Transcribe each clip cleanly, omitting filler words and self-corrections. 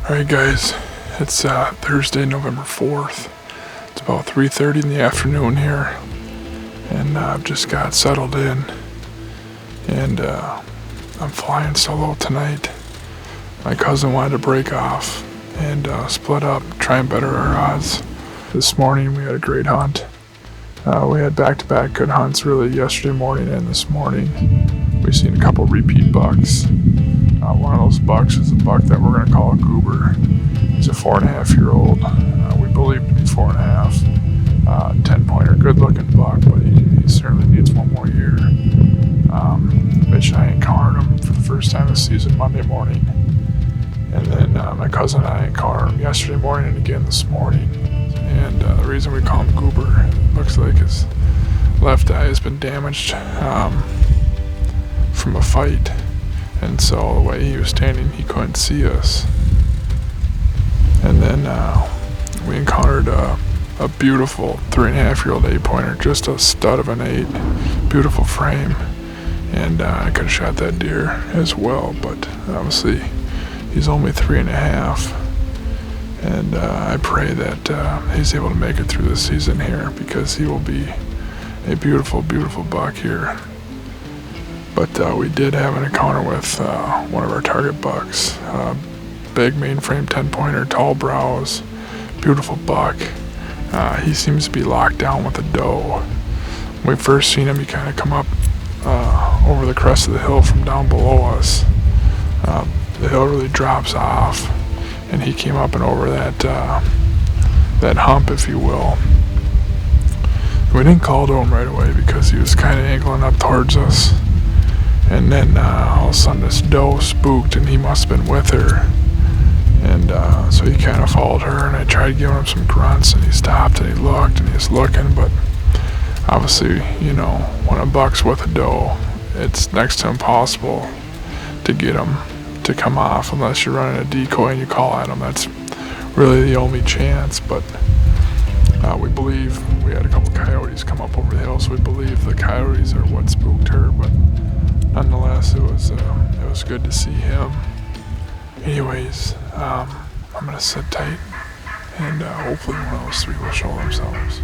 Alright guys, it's Thursday, November 4th. It's about 3:30 in the afternoon here, and I've just got settled in, and I'm flying solo tonight. My cousin wanted to break off and split up, try and better our odds. This morning we had a great hunt. We had back-to-back good hunts really yesterday morning and this morning. We've seen a couple repeat bucks. One of those bucks is a buck that we're going to call a goober. He's a 4.5-year-old. We believe to be 4.5. 10-pointer, good-looking buck, but he certainly needs one more year. Mitch and I encountered him for the first time this season Monday morning. And then my cousin and I encountered him yesterday morning and again this morning. And the reason we call him goober, it looks like his left eye has been damaged from a fight. And so the way he was standing, he couldn't see us. And then we encountered a beautiful 3.5-year-old 8-pointer, just a stud of an 8, beautiful frame. And I could have shot that deer as well, but obviously he's only 3.5. And I pray that he's able to make it through this season here, because he will be a beautiful, beautiful buck here. But we did have an encounter with one of our target bucks. Big mainframe 10-pointer, tall brows, beautiful buck. He seems to be locked down with a doe. When we first seen him, he kind of come up over the crest of the hill from down below us. The hill really drops off, and he came up and over that hump, if you will. We didn't call to him right away because he was kind of angling up towards us. And then all of a sudden this doe spooked, and he must have been with her. And so he kind of followed her, and I tried giving him some grunts, and he stopped and he looked and he was looking. But obviously, you know, when a buck's with a doe, it's next to impossible to get him to come off unless you're running a decoy and you call at him. That's really the only chance. But we believe we had a couple coyotes come up over the hill, so we believe the coyotes are what spooked her. But nonetheless, it was good to see him. Anyways, I'm gonna sit tight, and hopefully one of those three will show themselves.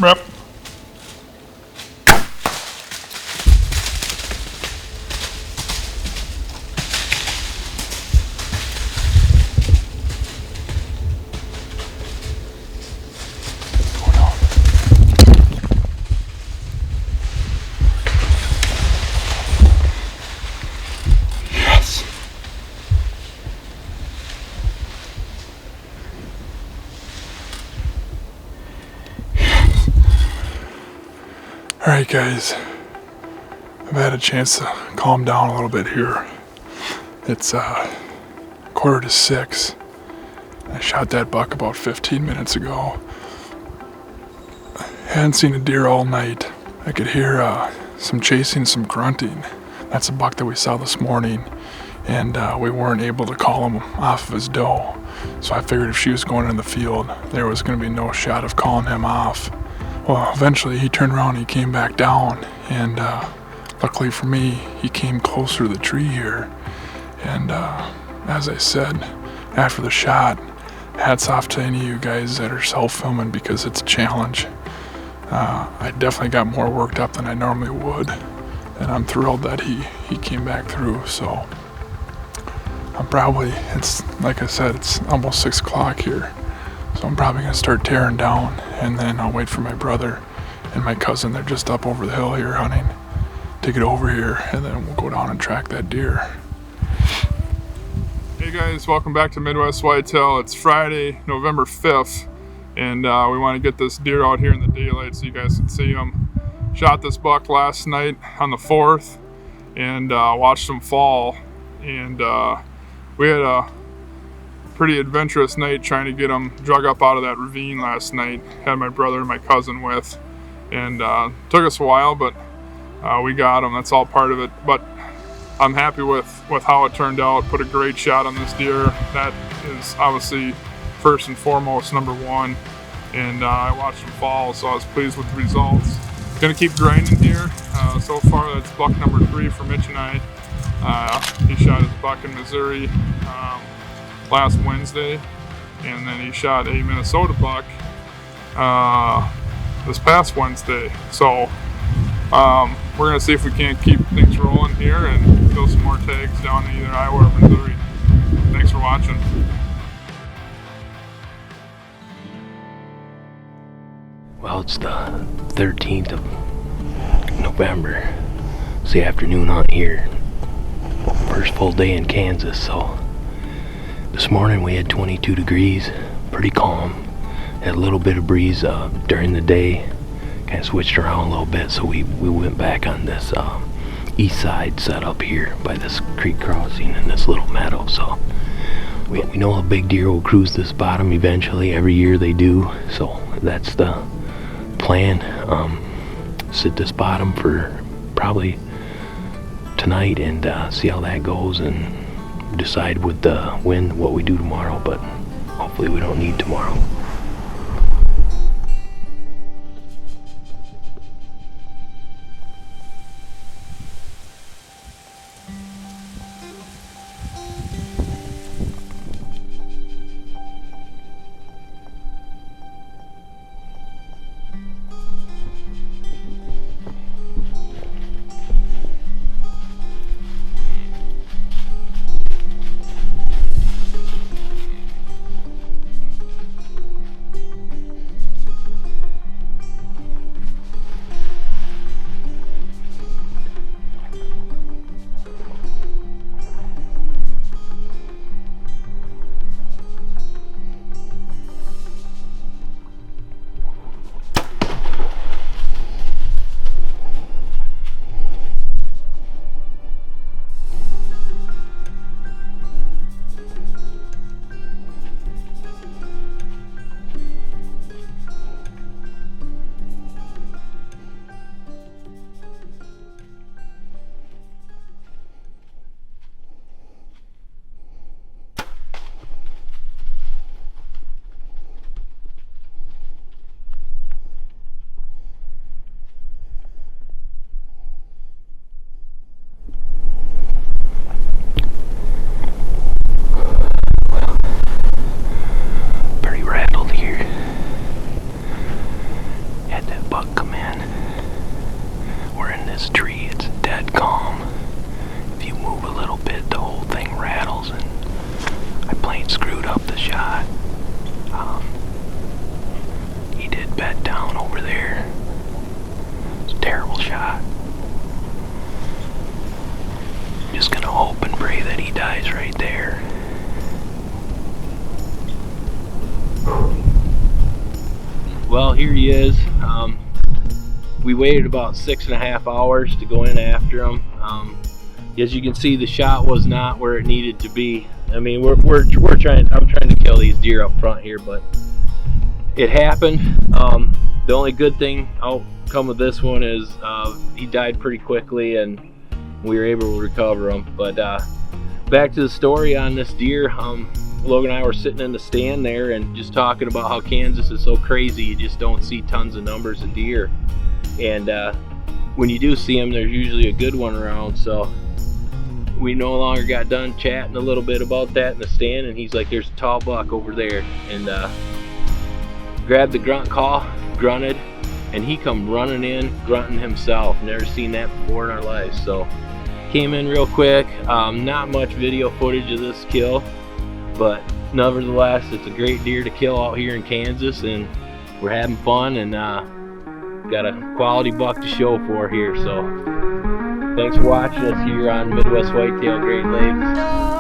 Yep. Alright guys, I've had a chance to calm down a little bit here. It's 5:45. I shot that buck about 15 minutes ago. Hadn't seen a deer all night. I could hear some chasing, some grunting. That's a buck that we saw this morning, and we weren't able to call him off of his doe. So I figured if she was going in the field, there was going to be no shot of calling him off. Well, eventually he turned around and he came back down, and luckily for me, he came closer to the tree here. And as I said, after the shot, hats off to any of you guys that are self-filming, because it's a challenge. I definitely got more worked up than I normally would, and I'm thrilled that he came back through. So it's like I said, it's almost 6 o'clock here, so I'm probably gonna start tearing down, and then I'll wait for my brother and my cousin. They're just up over the hill here hunting, to get over here, and then we'll go down and track that deer. Hey guys, welcome back to Midwest Whitetail. It's Friday, November 5th, and we want to get this deer out here in the daylight so you guys can see him. Shot this buck last night on the 4th, and watched him fall, and we had a pretty adventurous night trying to get him drug up out of that ravine last night. Had my brother and my cousin with, and took us a while, but we got him. That's all part of it, but I'm happy with how it turned out. Put a great shot on this deer. That is obviously first and foremost number one, and I watched him fall, so I was pleased with the results. Gonna keep grinding here. So far that's buck number 3 for Mitch and I. He shot his buck in Missouri last Wednesday, and then he shot a Minnesota buck this past Wednesday. So we're gonna see if we can't keep things rolling here and throw some more tags down in either Iowa or Missouri. Thanks for watching. Well, it's the 13th of November. It's the afternoon hunt here. First full day in Kansas, so this morning we had 22 degrees, pretty calm. Had a little bit of breeze during the day. Kind of switched around a little bit, so we went back on this east side setup here by this creek crossing and this little meadow. So we know a big deer will cruise this bottom eventually. Every year they do, so that's the plan. Sit this bottom for probably tonight and see how that goes, and decide with the wind what we do tomorrow, but hopefully we don't need tomorrow. Just gonna hope and pray that he dies right there. Well, here he is. we waited about 6.5 hours to go in after him. As you can see, the shot was not where it needed to be. I mean, I'm trying to kill these deer up front here, but it happened. The only good thing outcome of this one is he died pretty quickly, and we were able to recover him. But back to the story on this deer. Logan and I were sitting in the stand there and just talking about how Kansas is so crazy. You just don't see tons of numbers of deer, and when you do see them, there's usually a good one around. So we no longer got done chatting a little bit about that in the stand, and he's like, there's a tall buck over there, and grabbed the grunt call, grunted, and he come running in grunting himself. Never seen that before in our lives. So came in real quick. Not much video footage of this kill, but nevertheless, it's a great deer to kill out here in Kansas, and we're having fun, and got a quality buck to show for here. So thanks for watching us here on Midwest Whitetail Great Lakes.